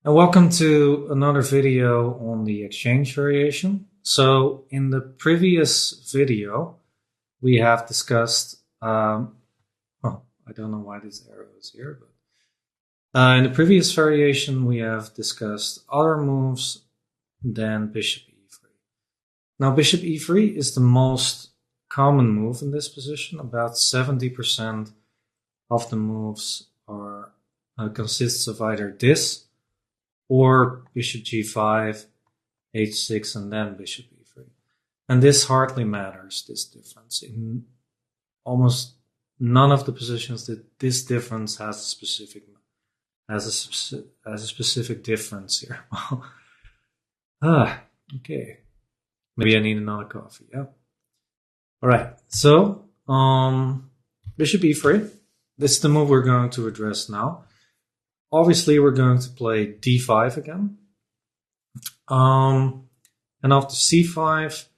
And welcome to another video on the exchange variation. So in the previous video, we have discussed, I don't know why this arrow is here, but in the previous variation, we have discussed other moves than bishop e3. Now, bishop e3 is the most common move in this position. About 70% of the moves are consists of either this or bishop g5, h6, and then bishop e3. And this hardly matters, this difference. In almost none of the positions that this difference has a specific difference here. Okay. Maybe I need another coffee, yeah? All right, so bishop e3. This is the move we're going to address now. Obviously, we're going to play d5 again. And after c5,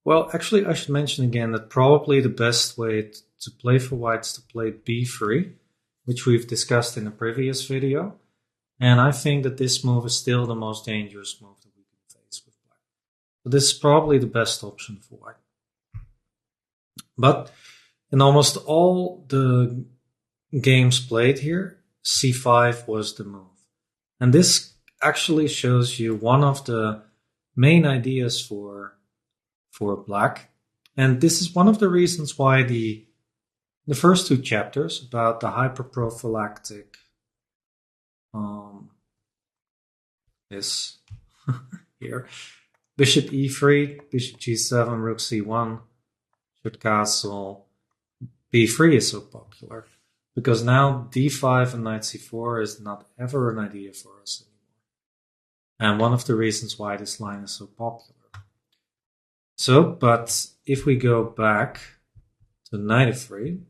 well, actually, I should mention again that probably the best way to play for white is to play b3, which we've discussed in a previous video. And I think that this move is still the most dangerous move that we can face with black. So this is probably the best option for white. But in almost all the games played here, c5 was the move. And this actually shows you one of the main ideas for black. And this is one of the reasons why the first two chapters about the hyperprophylactic is here. Bishop e3, bishop g7, rook c1, should castle, b3 is so popular. Because now d5 and knight c4 is not ever an idea for us anymore. And one of the reasons why this line is so popular. So, but if we go back to knight f3,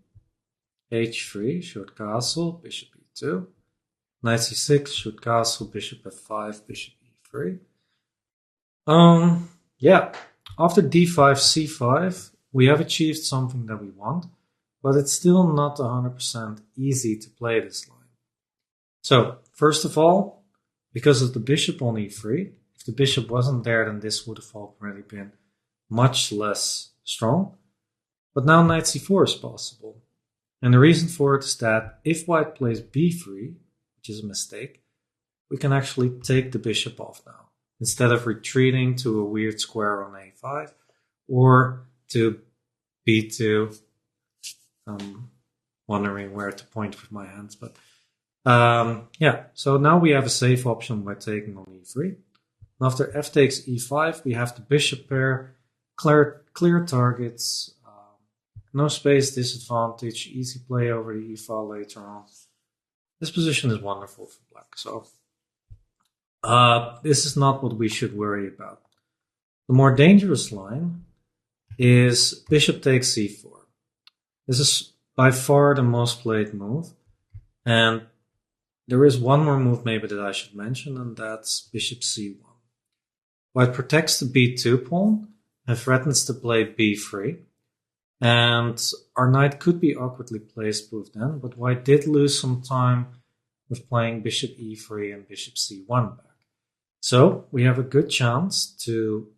h3, should castle, bishop e2, knight c6, should castle, bishop f5, bishop e3. Yeah, after d5, c5, we have achieved something that we want. But it's still not 100% easy to play this line. So, first of all, because of the bishop on e3, if the bishop wasn't there, then this would have already been much less strong. But now knight c4 is possible. And the reason for it is that if white plays b3, which is a mistake, we can actually take the bishop off now, instead of retreating to a weird square on a5 or to b2. Wondering where to point with my hands, but yeah, so now we have a safe option by taking on e3. And after f takes e5, we have the bishop pair, clear targets, no space disadvantage, easy play over the e-file later on. This position is wonderful for black, so this is not what we should worry about. The more dangerous line is bishop takes c4. This is by far the most played move. And there is one more move maybe that I should mention, and that's bishop c1. White protects the b2 pawn and threatens to play b3. And our knight could be awkwardly placed with then, but white did lose some time with playing bishop e3 and bishop c1 back. So we have a good chance to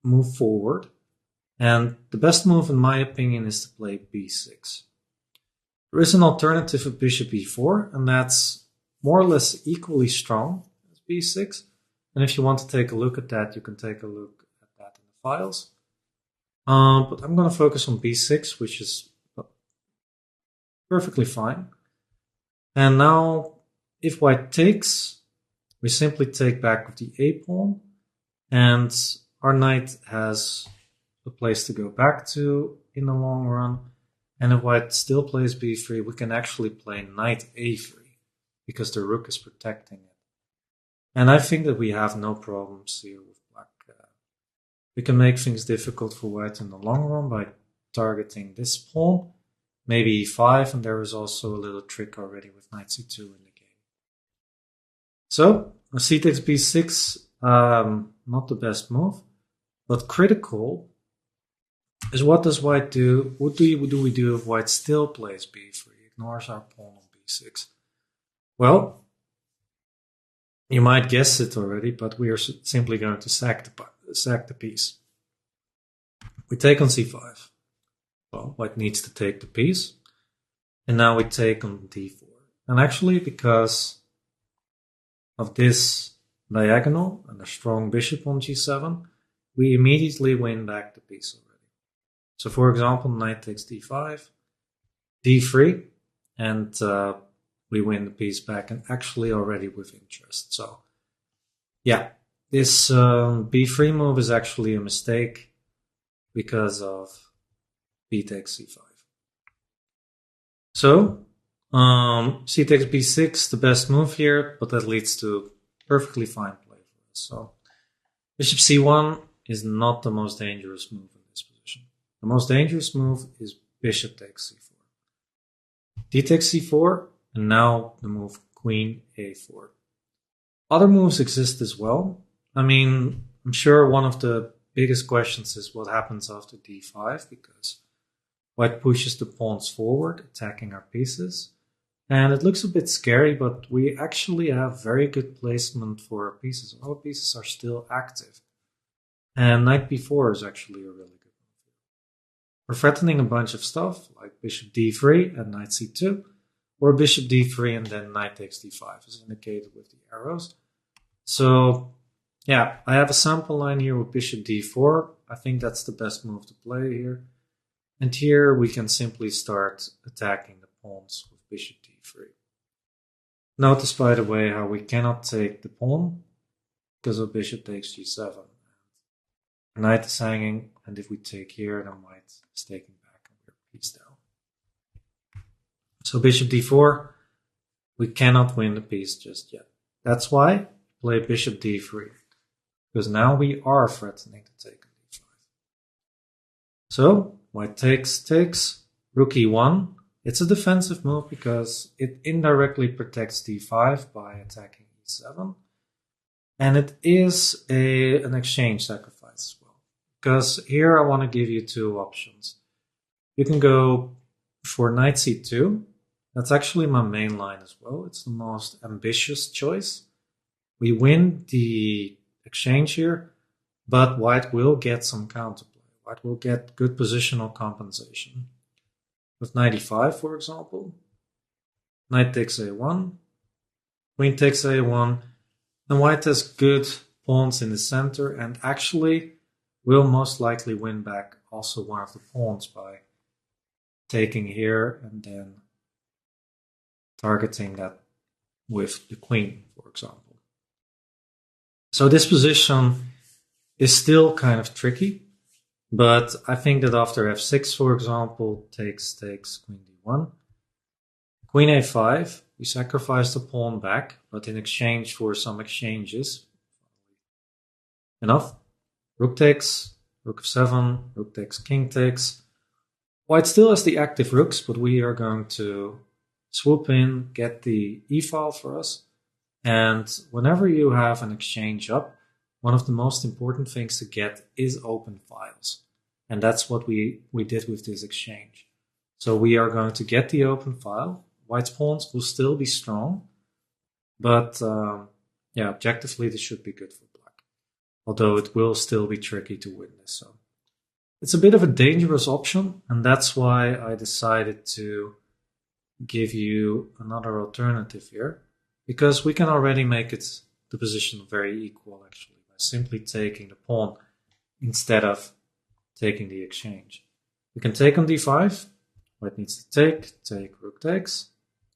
move forward. And the best move, in my opinion, is to play b6. There is an alternative of bishop e4, and that's more or less equally strong as b6. And if you want to take a look at that, you can take a look at that in the files. But I'm going to focus on b6, which is perfectly fine. And now, if white takes, we simply take back with the a pawn, and our knight has a place to go back to in the long run. And if white still plays b3, we can actually play knight a3 because the rook is protecting it. And I think that we have no problems here with black. We can make things difficult for white in the long run by targeting this pawn, maybe e5, and there is also a little trick already with knight c2 in the game. So, c takes b6, not the best move, but critical is what does white do? What do we do if white still plays b3, ignores our pawn on b6? Well, You might guess it already, but we are simply going to sack the piece. We take on c5. Well, white needs to take the piece. And now we take on d4. And actually, because of this diagonal and a strong bishop on g7, we immediately win back the piece already. So for example, knight takes d5, d3, and we win the piece back, and actually already with interest. So yeah, this b3 move is actually a mistake because of b takes c5. So c takes b6, the best move here, but that leads to perfectly fine play for us. So bishop c1 is not the most dangerous move in this position. The most dangerous move is bishop takes c4. D takes c4, and now the move queen a4. Other moves exist as well. I mean, I'm sure one of the biggest questions is what happens after d5, because white pushes the pawns forward, attacking our pieces. And it looks a bit scary, but we actually have very good placement for our pieces. Our pieces are still active. And knight b4 is actually a really good move. We're threatening a bunch of stuff, like bishop d3 and knight c2, or bishop d3 and then knight takes d5, as indicated with the arrows. So, yeah, I have a sample line here with bishop d4. I think that's the best move to play here. And here we can simply start attacking the pawns with bishop d3. Notice, by the way, how we cannot take the pawn because of bishop takes g7. Knight is hanging, and if we take here, then white is taking back and we're piece down. So bishop d4, we cannot win the piece just yet. That's why play bishop d3, because now we are threatening to take on d5. So white takes, rook e1. It's a defensive move because it indirectly protects d5 by attacking e7. And it is an exchange sacrifice as well. Because here I want to give you two options. You can go for knight c2. That's actually my main line as well. It's the most ambitious choice. We win the exchange here, but white will get some counterplay. White will get good positional compensation. With knight e5, for example, knight takes a1, queen takes a1, and white has good pawns in the center and actually will most likely win back also one of the pawns by taking here and then targeting that with the queen, for example. So this position is still kind of tricky, but I think that after f6, for example, takes queen d1, queen a5, we sacrifice the pawn back, but in exchange for some exchanges, enough. Rook takes, rook f7, rook takes, king takes. White still has the active rooks, but we are going to swoop in, get the e-file for us. And whenever you have an exchange up, one of the most important things to get is open files. And that's what we did with this exchange. So we are going to get the open file. White's pawns will still be strong, but yeah, objectively this should be good for black. Although it will still be tricky to win this. So it's a bit of a dangerous option, and that's why I decided to give you another alternative here, because we can already make it the position very equal actually by simply taking the pawn instead of taking the exchange. We can take on d5, white needs to take, rook takes,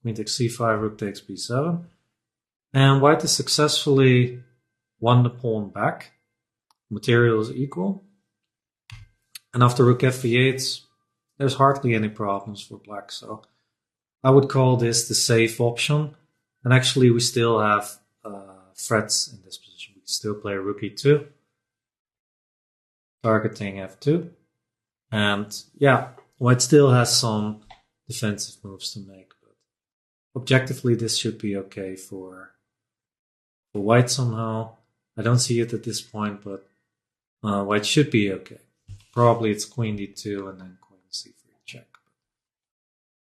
queen takes c5, rook takes b7, and white has successfully won the pawn back. Material is equal, and after rook f8, there's hardly any problems for black, so I would call this the safe option. And actually we still have threats in this position. We can still play rook e2, targeting f2, and yeah, white still has some defensive moves to make, but objectively this should be okay for white somehow. I don't see it at this point, but white should be okay. Probably it's queen d2 and then queen c3 check.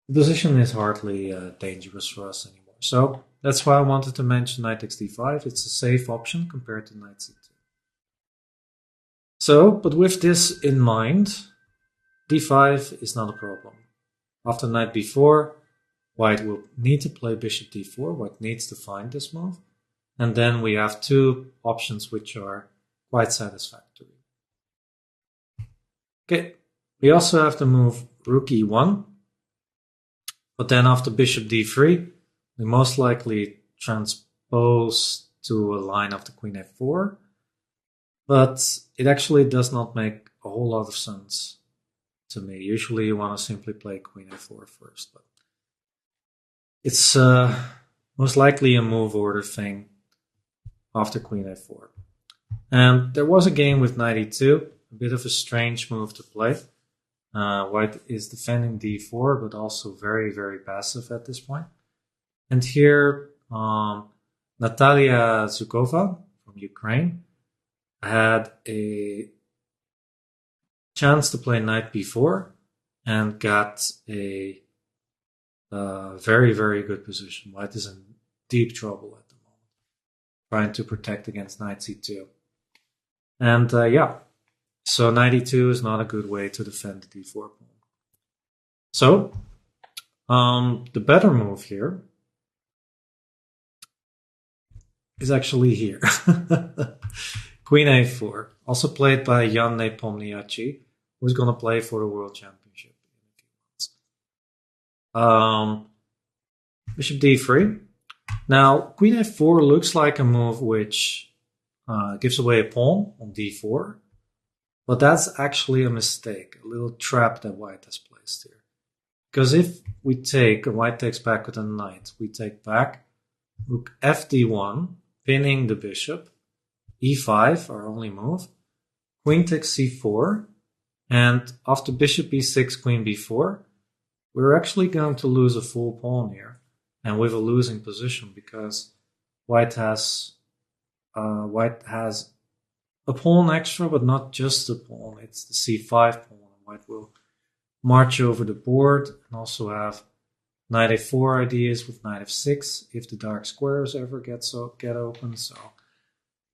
The position is hardly dangerous for us anymore. So that's why I wanted to mention knight takes d5. It's a safe option compared to knight c2. So, but with this in mind, d5 is not a problem. After knight b4, white will need to play bishop d4. White needs to find this move. And then we have two options which are quite satisfactory. Okay, we also have the move rook e1. But then after bishop d3, we most likely transpose to a line of the queen f4. But it actually does not make a whole lot of sense to me. Usually you want to simply play queen f4 first. But it's most likely a move order thing after queen f4. And there was a game with knight e2, a bit of a strange move to play. White is defending d4, but also very, very passive at this point. And here, Natalia Zukova from Ukraine had a chance to play knight b4 and got a very, very good position. White is in deep trouble at the moment, trying to protect against knight c2. And so knight e2 is not a good way to defend the d4 pawn. So the better move here is actually here. Queen a4, also played by Jan Nepomniachtchi, who's going to play for the World Championship in a few months. Bishop d3. Now, queen a4 looks like a move which gives away a pawn on d4, but that's actually a mistake, a little trap that white has placed here. Because if we take, white takes back with a knight, we take back, rook fd1, pinning the bishop, e5, our only move, queen takes c4, and after bishop b6, queen b4, we're actually going to lose a full pawn here, and with a losing position, because white has a pawn extra, but not just a pawn, it's the c5 pawn. White will march over the board and also have knight a4 ideas with knight f6 if the dark squares ever get open. So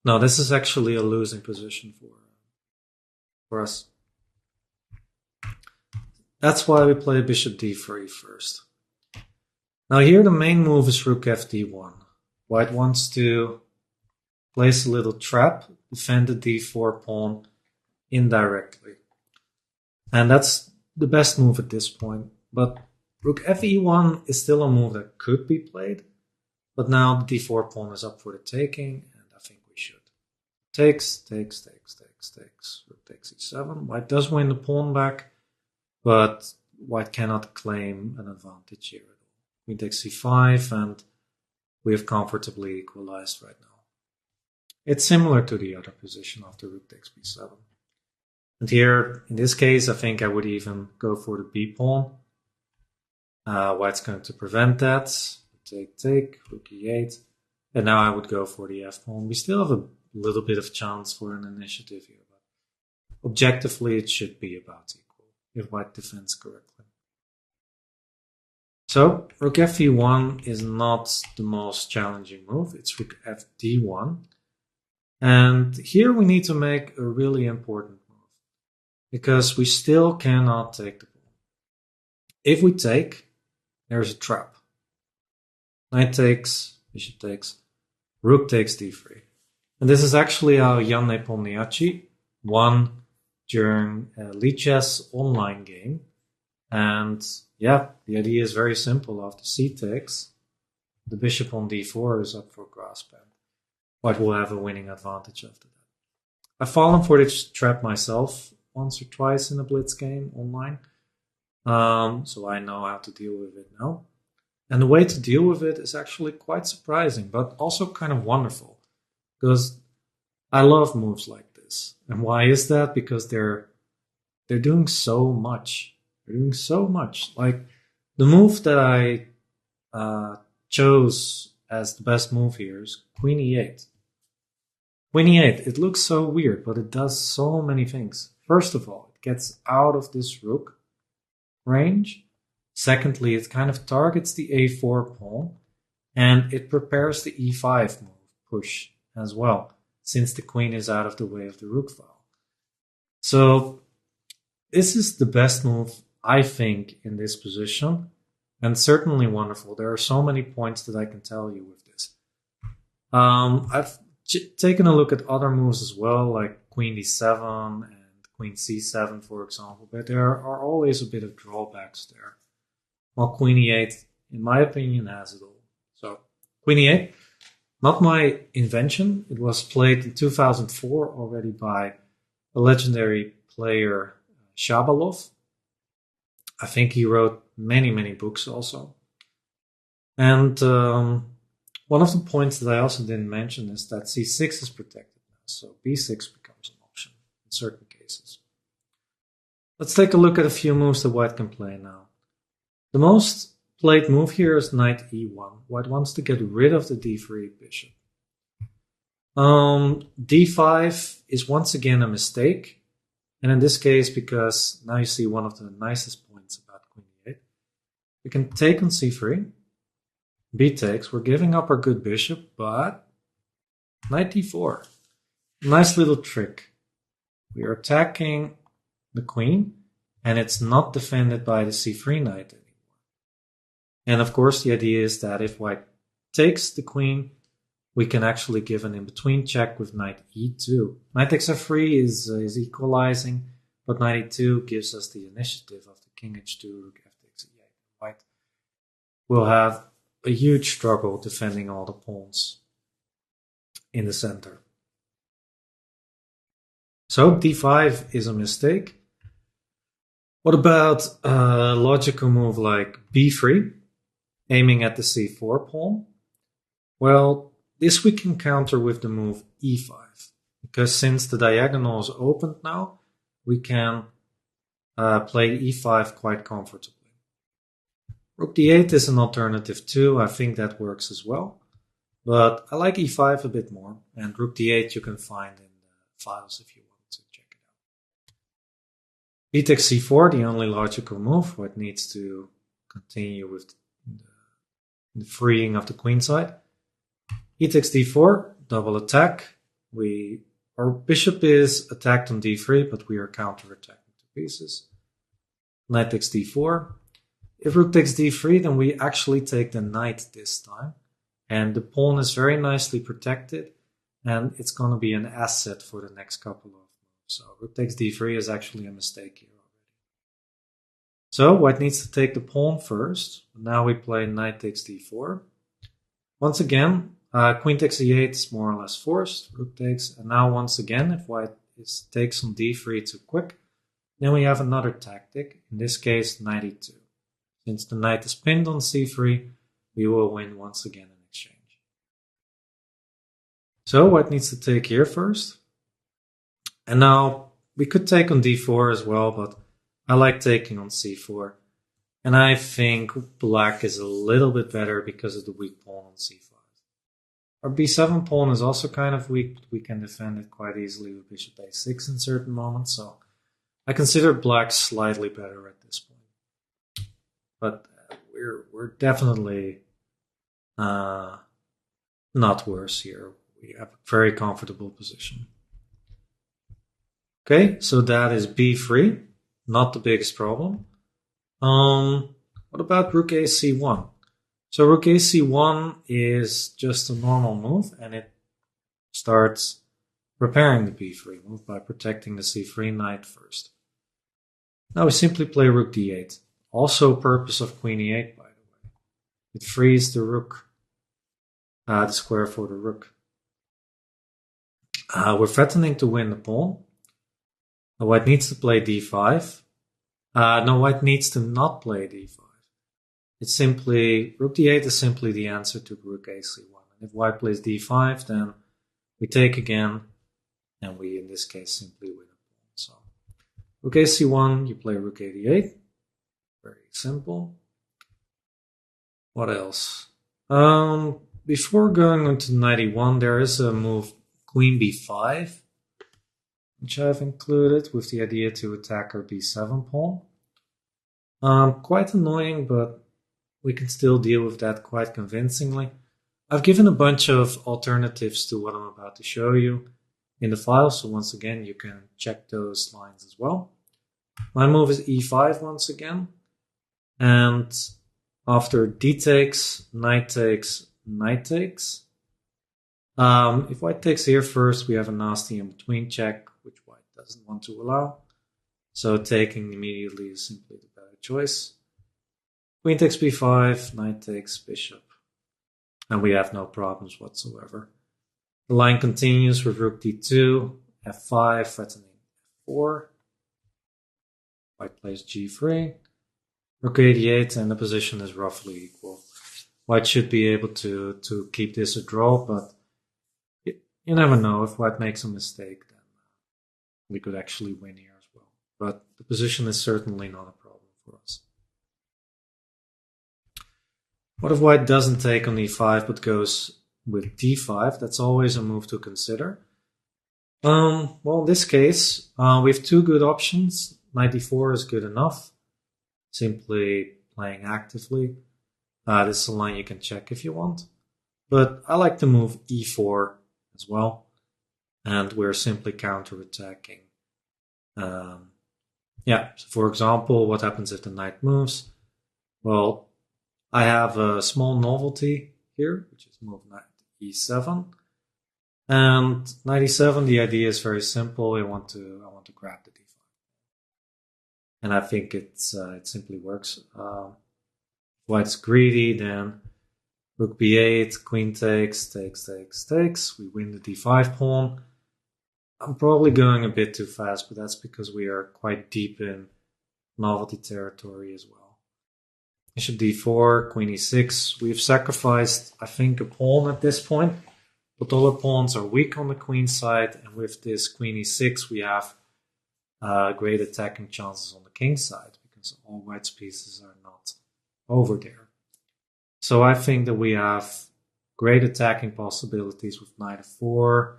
no, this is actually a losing position for us. That's why we play bishop d3 first. Now here the main move is rook fd1. White wants to place a little trap, defend the d4 pawn indirectly. And that's the best move at this point. But rook fe1 is still a move that could be played. But now the d4 pawn is up for the taking, and I think we should. Takes. Rook takes e7. White does win the pawn back, but white cannot claim an advantage here at all. Queen takes c5, and we have comfortably equalized right now. It's similar to the other position after rook takes b7. And here, in this case, I think I would even go for the b pawn. White's going to prevent that. Take, rook e8. And now I would go for the f pawn. We still have a little bit of chance for an initiative here, but objectively it should be about equal if white defends correctly. So, rook fe1 is not the most challenging move. It's rook fd1. And here we need to make a really important move, because we still cannot take the pawn. If we take, there's a trap. Knight takes, bishop takes, rook takes d3. And this is actually how Jan Nepomniachtchi won during a Lichess online game. And yeah, the idea is very simple. After c takes, the bishop on d4 is up for grasp, and white will have a winning advantage after that. I've fallen for this trap myself once or twice in a blitz game online, so I know how to deal with it now. And the way to deal with it is actually quite surprising, but also kind of wonderful, because I love moves like this. And why is that? Because they're doing so much. They're doing so much. Like the move that I chose as the best move here is Queen e8. Queen e8, it looks so weird, but it does so many things. First of all, it gets out of this rook range. Secondly, it kind of targets the a4 pawn. and it prepares the e5 move push as well, since the queen is out of the way of the rook file. So this is the best move, I think, in this position, and certainly wonderful. There are so many points that I can tell you with this. I've taken a look at other moves as well, like queen d7 and queen c7, for example, but there are always a bit of drawbacks there. While queen e8, in my opinion, has it all. So queen e8, not my invention. It was played in 2004 already by a legendary player, Shabalov. I think he wrote many, many books also. And one of the points that I also didn't mention is that c6 is protected now, so b6 becomes an option in certain cases. Let's take a look at a few moves that white can play now. The most played move here is knight e1. White wants to get rid of the d3 bishop. d5 is once again a mistake, and in this case, because now you see one of the nicest points about queen e8, we can take on c3, b takes, we're giving up our good bishop, but knight d4. Nice little trick. We are attacking the queen, and it's not defended by the c3 knight anymore. And of course, the idea is that if white takes the queen, we can actually give an in-between check with knight e2. Knight takes f3 is equalizing, but knight e2 gives us the initiative of the king h2, rook f takes e8. White will have a huge struggle defending all the pawns in the center. So d5 is a mistake. What about a logical move like b3, aiming at the c4 pawn? Well, this we can counter with the move e5, because since the diagonal is opened now, we can play e5 quite comfortably. Rook d8 is an alternative too. I think that works as well. But I like e5 a bit more, and rook d8 you can find in the files if you want to check it out. B takes c4, the only logical move. White needs to continue with the freeing of the queen side. E takes d4, double attack. Our bishop is attacked on d3, but we are counter-attacking to pieces. Knight takes d4. If rook takes d3, then we actually take the knight this time. And the pawn is very nicely protected, and it's going to be an asset for the next couple of moves. So rook takes d3 is actually a mistake here already. So white needs to take the pawn first. Now we play knight takes d4. Once again, queen takes e8 is more or less forced. Rook takes, and now once again, if white takes on d3 too quick, then we have another tactic. In this case, knight e2. Since the knight is pinned on c3, we will win once again in exchange. So white needs to take here first. And now we could take on d4 as well, but I like taking on c4. And I think black is a little bit better because of the weak pawn on c5. Our b7 pawn is also kind of weak, but we can defend it quite easily with bishop a6 in certain moments. So I consider black slightly better at this point. But we're definitely not worse here. We have a very comfortable position. Okay, so that is b3, not the biggest problem. What about rook a c1? So rook a c1 is just a normal move, and it starts preparing the b3 move by protecting the c3 knight first. Now we simply play rook d8. Also purpose of queen e8, by the way. It frees the rook, the square for the rook. We're threatening to win the pawn. White needs to play d5. No, white needs to not play d5. It's simply, rook d8 is simply the answer to rook a c1. And if white plays d5, then we take again, and we, in this case, simply win a pawn. So, rook a c1, you play rook a d8. Very simple. What else? Before going on to knight e1, there is a move queen b5, which I've included with the idea to attack our b7 pawn. Quite annoying, but we can still deal with that quite convincingly. I've given a bunch of alternatives to what I'm about to show you in the file, so once again you can check those lines as well. My move is e5 once again, and after d takes, knight takes, knight takes. If white takes here first, we have a nasty in-between check, which white doesn't want to allow. So taking immediately is simply the better choice. Queen takes b5, knight takes bishop. And we have no problems whatsoever. The line continues with rook d2, f5, threatening f4. White plays g3. Rook a8, and the position is roughly equal. White should be able to keep this a draw, but you never know. If white makes a mistake, then we could actually win here as well. But the position is certainly not a problem for us. What if white doesn't take on e5 but goes with d5? That's always a move to consider. Well, in this case, we have two good options. Knight d4 is good enough. Simply playing actively. This is a line you can check if you want. But I like to move e4 as well. And we're simply counterattacking. So for example, what happens if the knight moves? Well, I have a small novelty here, which is move knight e7. And knight e7, the idea is very simple. I want to grab the d5. And I think it simply works. If white's greedy, then rook b8, queen takes. We win the d5 pawn. I'm probably going a bit too fast, but that's because we are quite deep in novelty territory as well. Bishop d4, queen e6. We've sacrificed, I think, a pawn at this point, but all the pawns are weak on the queen side, and with this queen e6, we have great attacking chances on the king side, because all white's pieces are not over there. So I think that we have great attacking possibilities with knight f4,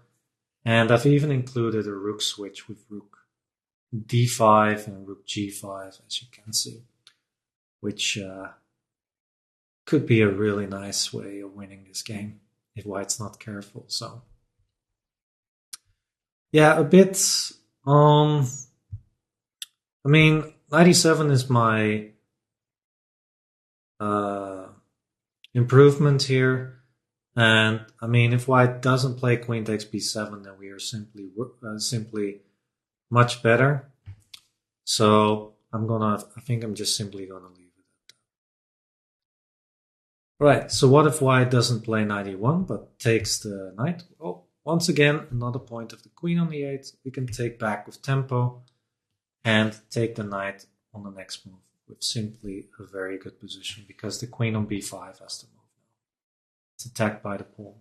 and I've even included a rook switch with rook d5 and rook g5, as you can see, which could be a really nice way of winning this game if white's not careful. So yeah, a bit I mean, knight e7 is my improvement here. And I mean, if white doesn't play queen takes b7, then we are simply much better. So I think I'm just simply gonna leave it at that. Right, so what if white doesn't play knight e1, but takes the knight? Oh, once again, another point of the queen on e8. We can take back with tempo and take the knight on the next move with simply a very good position, because the queen on b5 has to move now. It's attacked by the pawn.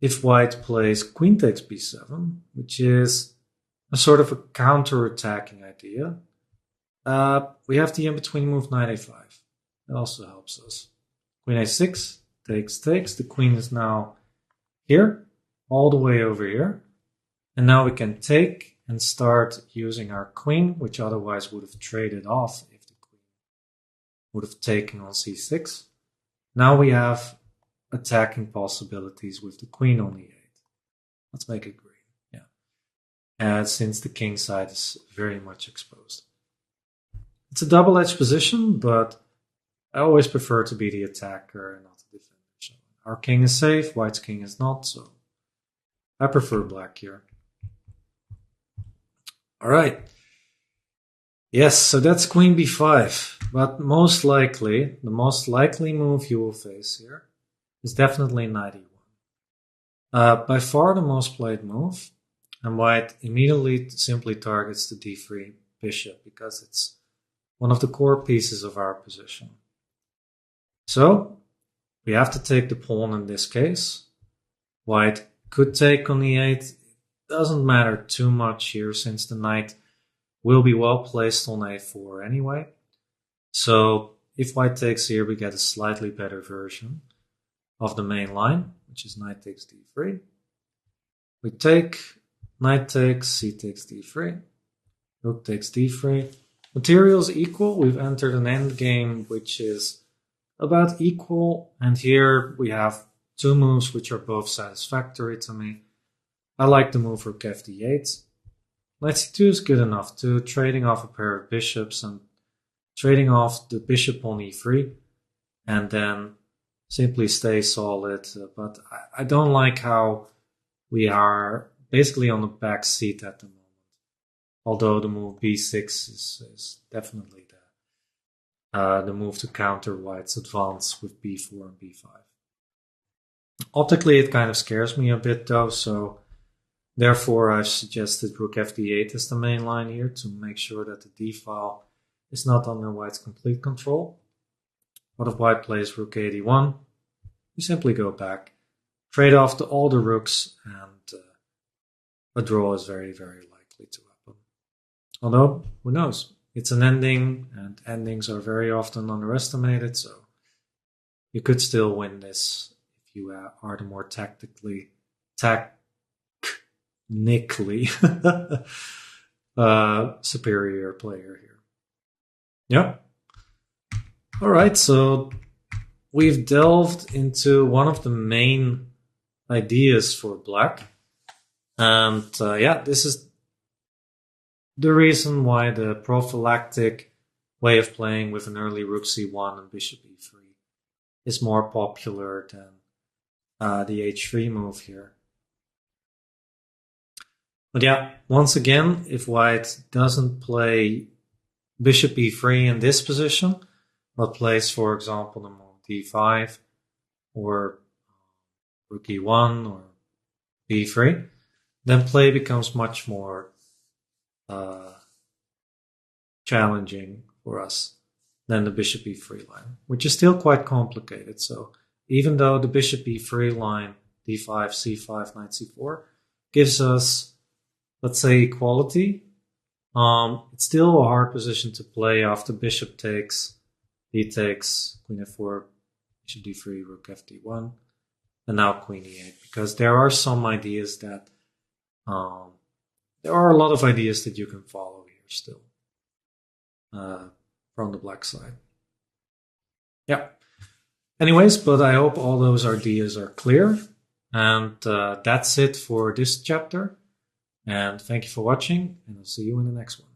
If white plays queen takes b7, which is a sort of a counter-attacking idea, we have the in-between move knight a5. That also helps us. Queen a6, takes. The queen is now here, all the way over here. And now we can take and start using our queen, which otherwise would have traded off if the queen would have taken on c6. Now we have attacking possibilities with the queen on e8. Let's make it green, yeah. And since the king side is very much exposed. It's a double-edged position, but I always prefer to be the attacker and not the defender. So our king is safe, white's king is not, so I prefer black here. All right. Yes, so that's queen b5. But the most likely move you will face here is definitely knight e1. By far the most played move, and white immediately simply targets the d3 bishop because it's one of the core pieces of our position. So we have to take the pawn in this case. White could take on e8. Doesn't matter too much here, since the knight will be well placed on a4 anyway. So if white takes here, we get a slightly better version of the main line, which is knight takes d3. We take, knight takes, c takes d3, rook takes d3. Materials equal. We've entered an endgame which is about equal. And here we have two moves which are both satisfactory to me. I like the move rook fd8. Knight c2 is good enough to trading off a pair of bishops and trading off the bishop on e3 and then simply stay solid. But I don't like how we are basically on the back seat at the moment. Although the move b6 is definitely the move to counter white's advance with b4 and b5. Optically, it kind of scares me a bit though, so therefore I've suggested rook fd8 as the main line here to make sure that the d-file is not under white's complete control. What if white plays rook a1? We simply go back, trade off all the rooks, and a draw is very, very likely to happen. Although, who knows? It's an ending, and endings are very often underestimated, so you could still win this if you are the more technically superior player here. Yeah. All right, so we've delved into one of the main ideas for black. And yeah, this is the reason why the prophylactic way of playing with an early rook c1 and bishop e3 is more popular than the h3 move here. But yeah, once again, if white doesn't play bishop e3 in this position, but plays, for example, the move d5 or rook e1 or b3, then play becomes much more challenging for us than the bishop e3 line, which is still quite complicated. So even though the bishop e3 line, d5, c5, knight c4, gives us, let's say, equality, it's still a hard position to play after bishop takes, d takes, queen f4, bishop d3, rook fd1, and now queen e8, because there are some ideas that there are a lot of ideas that you can follow here still from the black side. Yeah. Anyways, but I hope all those ideas are clear. And that's it for this chapter. And thank you for watching, and I'll see you in the next one.